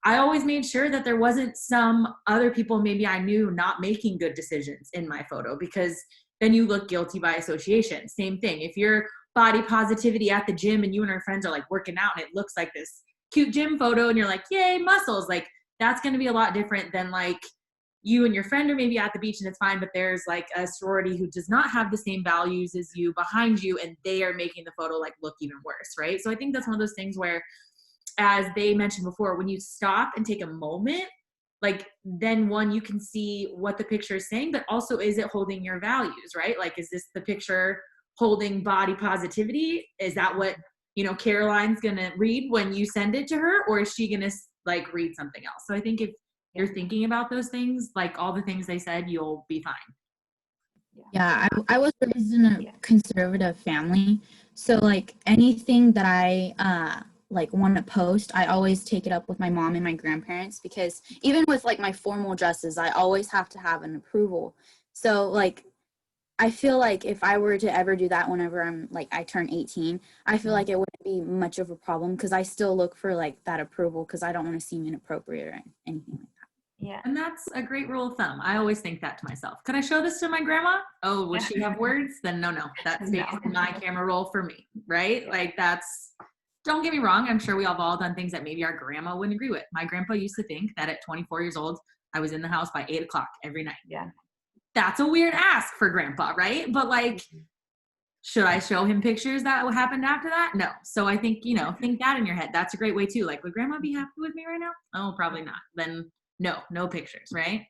I always made sure that there wasn't some other people maybe I knew not making good decisions in my photo, because then you look guilty by association. Same thing. If you're body positivity at the gym and you and your friends are like working out and it looks like this cute gym photo and you're like, yay, muscles, like that's going to be a lot different than like you and your friend are maybe at the beach and it's fine, but there's like a sorority who does not have the same values as you behind you and they are making the photo like look even worse, right? So I think that's one of those things where, as they mentioned before, when you stop and take a moment, like then one, you can see what the picture is saying, but also is it holding your values, right? Like, is this the picture holding body positivity? Is that what, Caroline's going to read when you send it to her, or is she going to like read something else? So I think if you're thinking about those things, like all the things they said, you'll be fine. Yeah, I was raised in a conservative family. So like anything that I like want to post, I always take it up with my mom and my grandparents, because even with like my formal dresses, I always have to have an approval. So like I feel like if I were to ever do that whenever I turn 18, I feel like it wouldn't be much of a problem, because I still look for like that approval, because I don't want to seem inappropriate or anything like that. Yeah. And that's a great rule of thumb. I always think that to myself. Could I show this to my grandma? Oh, would she have words? Then no. That stays in my camera roll for me, right? Like don't get me wrong. I'm sure we have all done things that maybe our grandma wouldn't agree with. My grandpa used to think that at 24 years old, I was in the house by 8 o'clock every night. Yeah. That's a weird ask for grandpa, right? But like, should I show him pictures that happened after that? No. So I think, think that in your head. That's a great way too. Like, would grandma be happy with me right now? Oh, probably not. Then no pictures, right?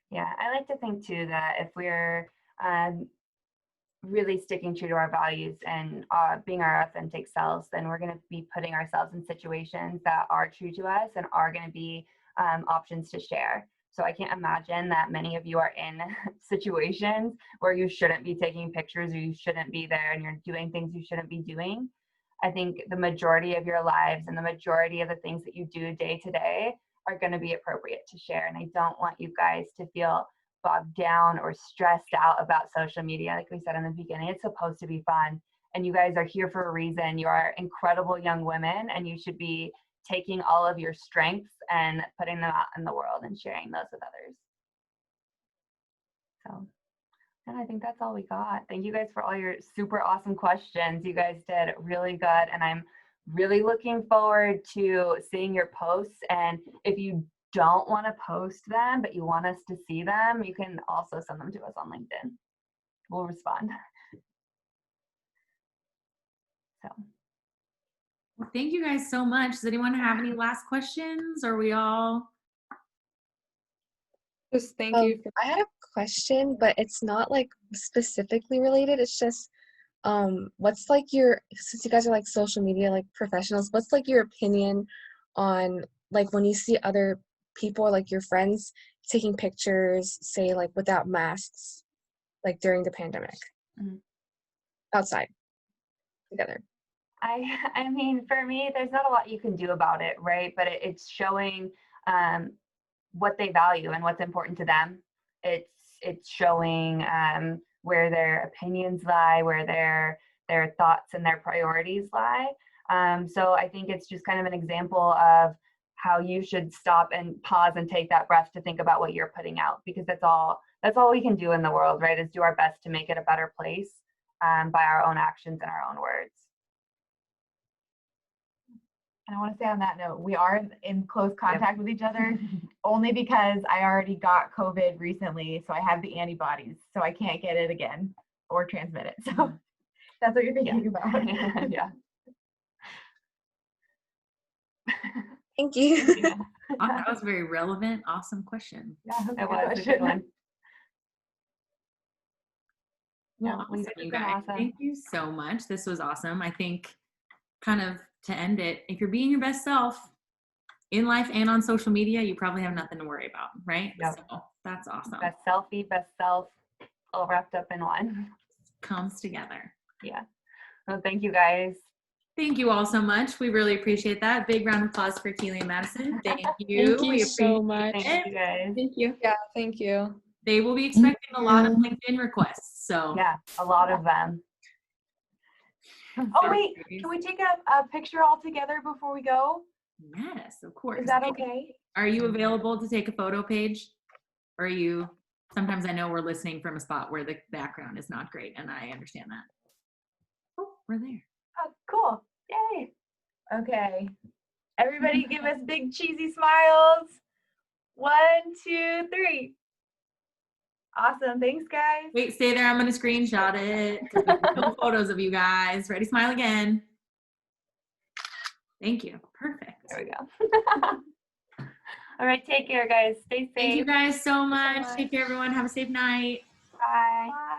Yeah, I like to think too that if we're really sticking true to our values and being our authentic selves, then we're going to be putting ourselves in situations that are true to us and are going to be options to share. So I can't imagine that many of you are in situations where you shouldn't be taking pictures or you shouldn't be there and you're doing things you shouldn't be doing. I think the majority of your lives and the majority of the things that you do day to day are going to be appropriate to share. And I don't want you guys to feel bogged down or stressed out about social media. Like we said in the beginning, it's supposed to be fun. And you guys are here for a reason. You are incredible young women, and you should be taking all of your strengths and putting them out in the world and sharing those with others. So, and I think that's all we got. Thank you guys for all your super awesome questions. You guys did really good. And I'm really looking forward to seeing your posts. And if you don't want to post them, but you want us to see them, you can also send them to us on LinkedIn. We'll respond. So. Well, thank you guys so much. Does anyone have any last questions? Are we all? Just thank you. I had a question, but it's not like specifically related. It's just, what's like since you guys are like social media like professionals, what's like your opinion on like when you see other people, like your friends, taking pictures, say like without masks, like during the pandemic, outside together? I mean, for me, there's not a lot you can do about it, right? But it's showing what they value and what's important to them. It's showing where their opinions lie, where their thoughts and their priorities lie. So I think it's just kind of an example of how you should stop and pause and take that breath to think about what you're putting out, because that's all we can do in the world, right? Is do our best to make it a better place by our own actions and our own words. And I want to say on that note, we are in close contact with each other only because I already got COVID recently, so I have the antibodies, so I can't get it again or transmit it. So that's what you're thinking about. Yeah. Thank you. That was a very relevant, awesome question. Yeah, It was a good one. Well, Yeah, awesome, you guys. Thank you so much. This was awesome. I think kind of to end it, if you're being your best self in life and on social media, you probably have nothing to worry about, right? Yep. So that's awesome. Best selfie, best self, all wrapped up in one. Comes together. Yeah. Well, thank you guys. Thank you all so much. We really appreciate that. Big round of applause for Keely and Madison. Thank you. Thank you so much. Thank you guys. Thank you. Yeah, thank you. They will be expecting a lot of LinkedIn requests. So yeah, a lot of them. Oh wait, can we take a picture all together before we go? Yes, of course. Is that okay? Are you available to take a photo page? Or are you, sometimes I know we're listening from a spot where the background is not great, and I understand that. Oh, we're there. Oh, cool. Yay. Okay. Everybody give us big cheesy smiles. 1, 2, 3. Awesome. Thanks, guys. Wait, stay there. I'm going to screenshot it. No photos of you guys. Ready? Smile again. Thank you. Perfect. There we go. All right. Take care, guys. Stay safe. Thank you guys so much. Take care, everyone. Have a safe night. Bye. Bye.